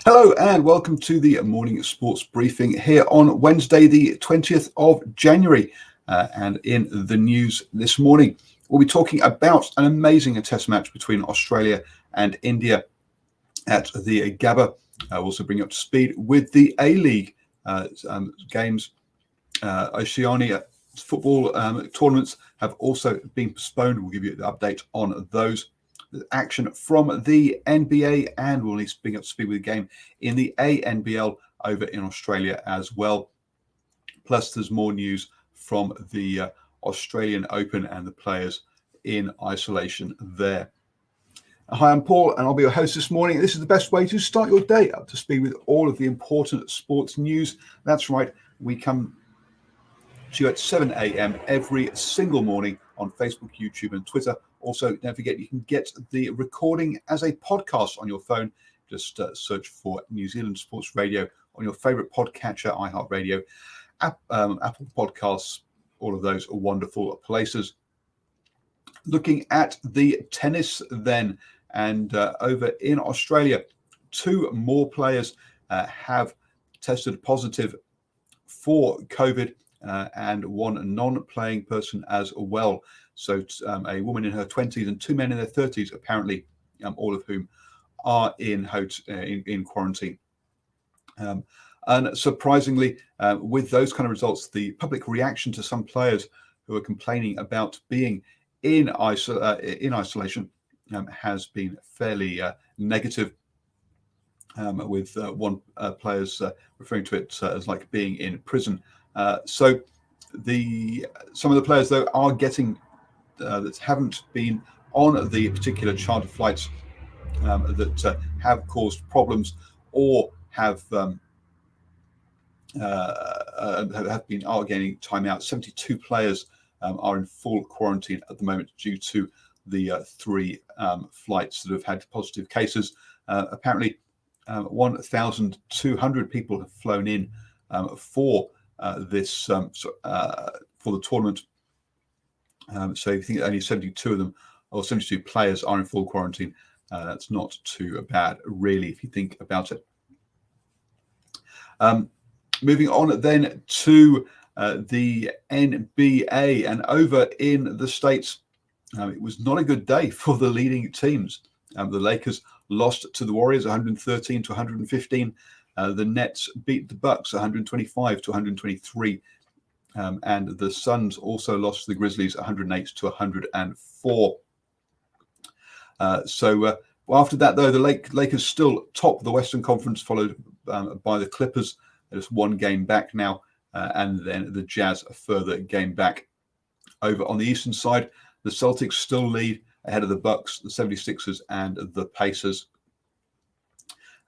Hello and welcome to the morning sports briefing here on Wednesday, the 20th of January. And in the news this morning, we'll be talking about an amazing test match between Australia and India at the Gabba. We'll also bring you up to speed with the A-League games. Oceania football tournaments have also been postponed. We'll give you the update on those. Action from the NBA, and we'll need to bring up to speed with the game in the ANBL over in Australia as well. Plus, there's more news from the Australian Open and the players in isolation there. Hi, I'm Paul, and I'll be your host this morning. This is the best way to start your day, up to speed with all of the important sports news. That's right, we come to you at 7 a.m. every single morning on Facebook, YouTube, and Twitter. Also, don't forget you can get the recording as a podcast on your phone. Just search for New Zealand Sports Radio on your favourite podcatcher, iHeartRadio, Apple Podcasts, all of those are wonderful places. Looking at the tennis then, and over in Australia, two more players have tested positive for COVID, and one non-playing person as well. So a woman in her 20s and two men in their 30s, apparently, all of whom are in quarantine. And surprisingly, with those kind of results, the public reaction to some players who are complaining about being in isolation has been fairly negative, with one player's referring to it as like being in prison. So some of the players, though, are getting that haven't been on the particular charter flights that have caused problems or are gaining time out. 72 players are in full quarantine at the moment due to the three flights that have had positive cases. Apparently, 1,200 people have flown in for this for the tournament. So if you think only 72 of them, or 72 players, are in full quarantine, that's not too bad, really, if you think about it. Moving on then to the NBA, and over in the States, it was not a good day for the leading teams. The Lakers lost to the Warriors 113 to 115. The Nets beat the Bucks 125 to 123. And the Suns also lost to the Grizzlies 108 to 104. So after that, though, the Lakers still top the Western Conference, followed by the Clippers. They're just one game back now, and then the Jazz a further game back. Over on the Eastern side, the Celtics still lead ahead of the Bucks, the 76ers, and the Pacers.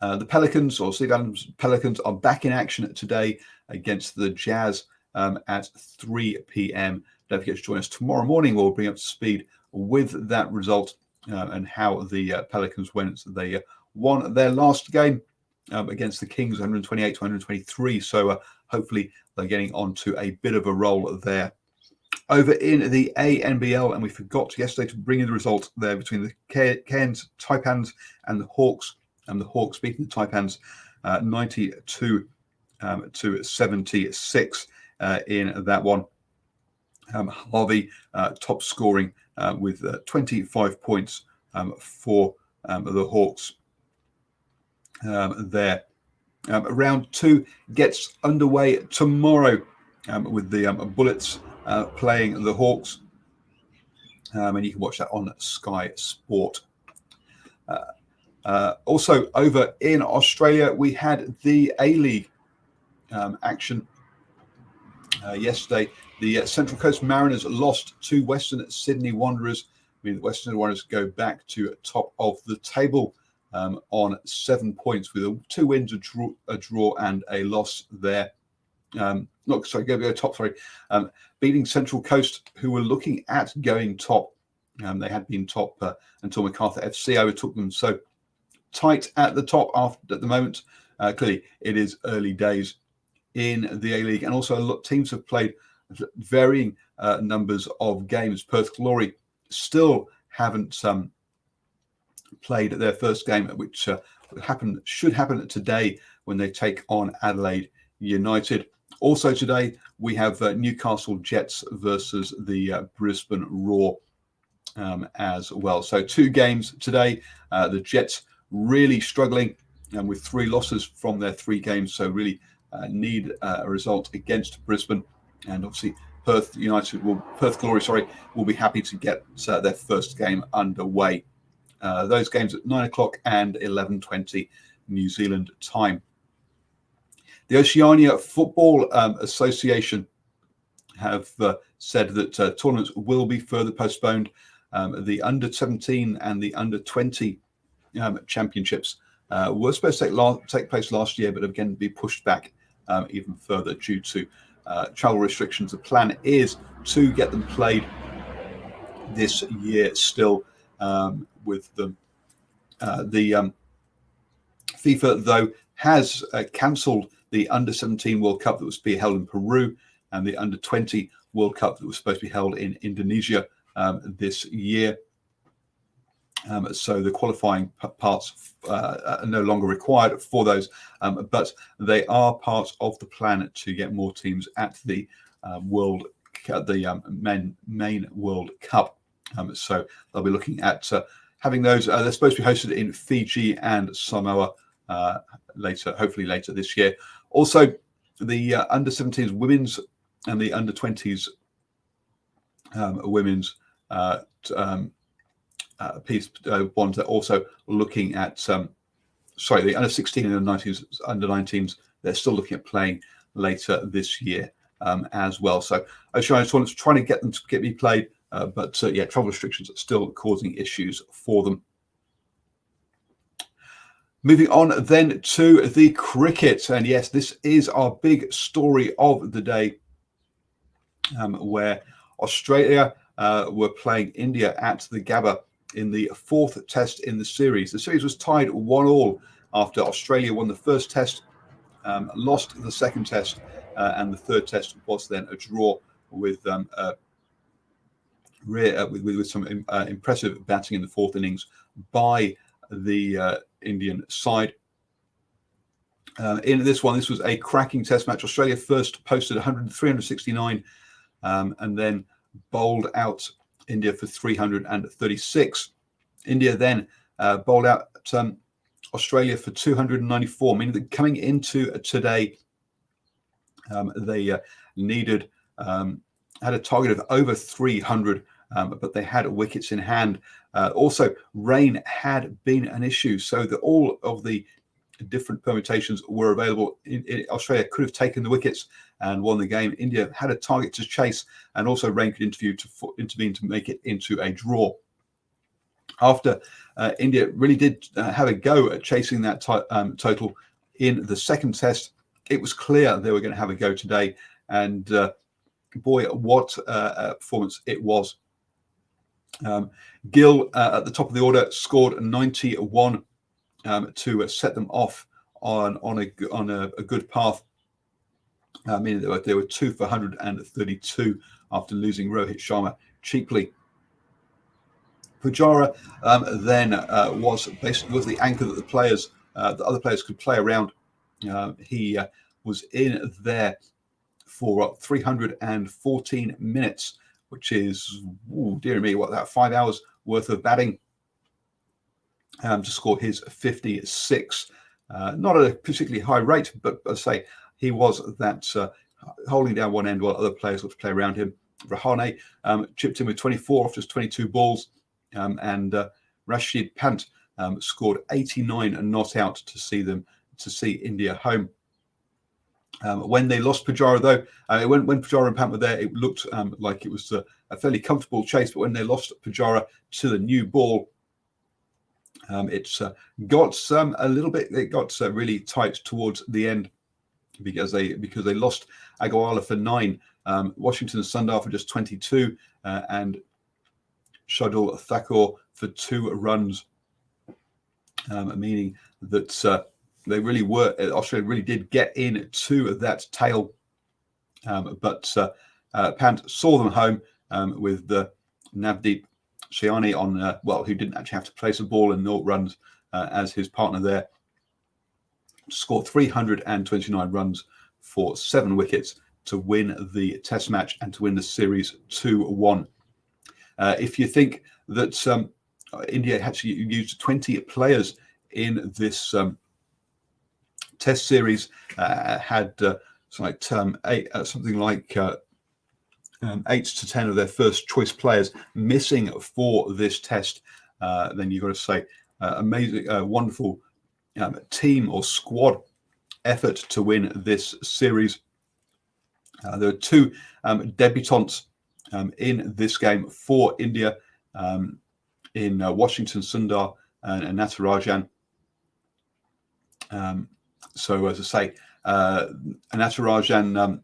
The Pelicans, or Steve Adams' Pelicans, are back in action today against the Jazz at 3 p.m. Don't forget to join us tomorrow morning. We'll bring up to speed with that result and how the Pelicans went. They won their last game against the Kings, 128 to 123. So hopefully they're getting onto a bit of a roll there. Over in the ANBL, and we forgot yesterday to bring in the result there between the Cairns Taipans and the Hawks. And the Hawks beating the Taipans 92 to 76 in that one. Harvey top scoring with 25 points for the Hawks there. Round two gets underway tomorrow with the Bullets playing the Hawks. And you can watch that on Sky Sport. Also over in Australia, we had the A-League action yesterday. The Central Coast Mariners lost to Western Sydney Wanderers. I mean, the Western Sydney Wanderers go back to top of the table on 7 points with 2 wins, a draw, and a loss there. Beating Central Coast, who were looking at going top. They had been top until Macarthur FC overtook them. So tight at the top at the moment. Clearly, it is early days in the A-League, and also a lot teams have played varying numbers of games. Perth Glory still haven't played their first game, which should happen today when they take on Adelaide United. Also today, we have Newcastle Jets versus the Brisbane Roar as well. So 2 games today. The Jets really struggling with 3 losses from their 3 games, so really need a result against Brisbane. And obviously Perth Glory will be happy to get their first game underway. Those games at 9 o'clock and 11:20 New Zealand time. The Oceania Football Association have said that tournaments will be further postponed. The under-17 and the under-20 championships were supposed to take place last year, but again be pushed back even further due to travel restrictions. The plan is to get them played this year still with them. The FIFA, though, has cancelled the under-17 World Cup that was to be held in Peru and the under-20 World Cup that was supposed to be held in Indonesia this year. So the qualifying parts are no longer required for those, but they are part of the plan to get more teams at the main World Cup. So they'll be looking at having those. They're supposed to be hosted in Fiji and Samoa hopefully later this year. Also, the under-17s women's and the under-20s women's ones are also looking at the under-16 and under-19s. They're still looking at playing later this year as well. So Oceania tournaments trying to get them to be played, but travel restrictions are still causing issues for them. Moving on then to the cricket, and yes, this is our big story of the day, where Australia were playing India at the Gabba in the 4th test in the series. The series was tied 1-1 after Australia won the first test, lost the second test, and the third test was then a draw with some impressive batting in the 4th innings by the Indian side. In this one, this was a cracking test match. Australia first posted 369 and then bowled out India for 336. India then bowled out Australia for 294, meaning that coming into today, they had a target of over 300, but they had wickets in hand. Also, rain had been an issue, so that all of the different permutations were available. Australia could have taken the wickets and won the game. India had a target to chase, and also rain could intervene to make it into a draw. After India really did have a go at chasing that total in the second test, it was clear they were going to have a go today, and boy, what a performance it was. Gill at the top of the order scored 91 to set them off on a good path. Meaning they were 2 for 132 after losing Rohit Sharma cheaply. Pujara then was the anchor that the other players could play around. He was in there for 314 minutes, which is, dear me, what, that 5 hours worth of batting to score his 56. Not at a particularly high rate, but as I say, he was that holding down one end while other players got to play around him. Rahane chipped in with 24 off just 22 balls, and Rashid Pant scored 89 and not out to see India home. When they lost Pujara, though, when Pujara and Pant were there, it looked like it was a fairly comfortable chase. But when they lost Pujara to the new ball, it got a little bit. It got really tight towards the end because they lost Agarwala for 9, Washington Sundar for just 22, and Shardul Thakur for 2 runs, meaning that they really were. Australia really did get into that tail, but Pant saw them home with Navdeep Shiani on, who didn't actually have to place a ball and 0 runs as his partner there, scored 329 runs for 7 wickets to win the test match and to win the series 2-1. If you think that India actually used 20 players in this test series, had something like 8 to 10 of their first choice players missing for this test, then you've got to say amazing, wonderful team or squad effort to win this series. There are 2 debutants in this game for India, in Washington Sundar and Natarajan. So as I say, Natarajan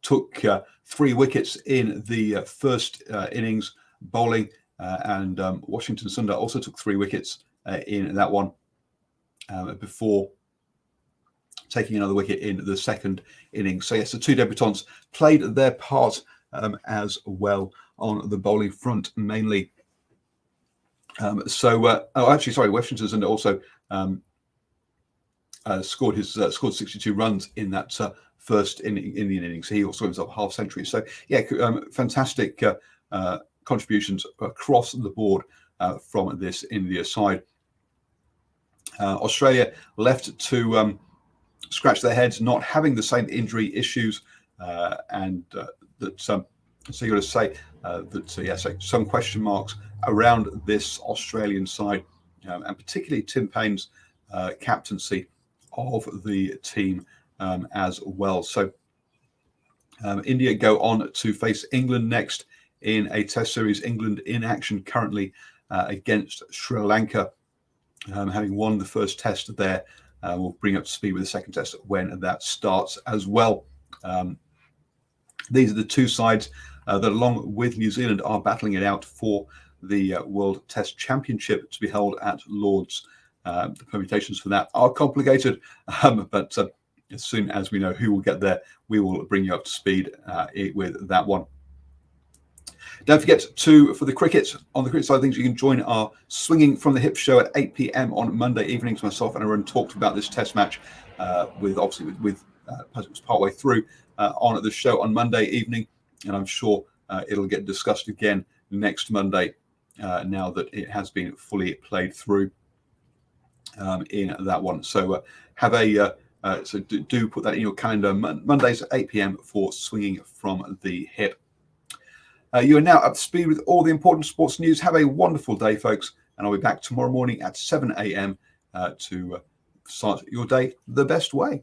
took 3 wickets in the first innings bowling, and Washington Sundar also took 3 wickets in that one before taking another wicket in the second innings. So yes, the 2 debutants played their part as well on the bowling front mainly. Washington Sundar also scored 62 runs in that first Indian innings. He also himself half century. So yeah, fantastic contributions across the board from this India side. Australia left to scratch their heads, not having the same injury issues, and so you got to say that some question marks around this Australian side, and particularly Tim Paine's captaincy of the team as well. So India go on to face England next in a test series. England in action currently against Sri Lanka, having won the first test there. We'll bring up to speed with the second test when that starts as well. These are the 2 sides that, along with New Zealand, are battling it out for the World Test Championship to be held at Lord's. The permutations for that are complicated, but as soon as we know who will get there, we will bring you up to speed with that one. Don't forget for the cricket, on the cricket side of things, you can join our Swinging from the Hip show at 8 p.m. on Monday evenings. Myself and Aaron talked about this test match with it was partway through on the show on Monday evening, and I'm sure it'll get discussed again next Monday now that it has been fully played through in that one. So do put that in your calendar, Mondays at 8 p.m. for Swinging from the Hip. You are now up to speed with all the important sports news. Have a wonderful day, folks, and I'll be back tomorrow morning at 7 a.m. to start your day the best way.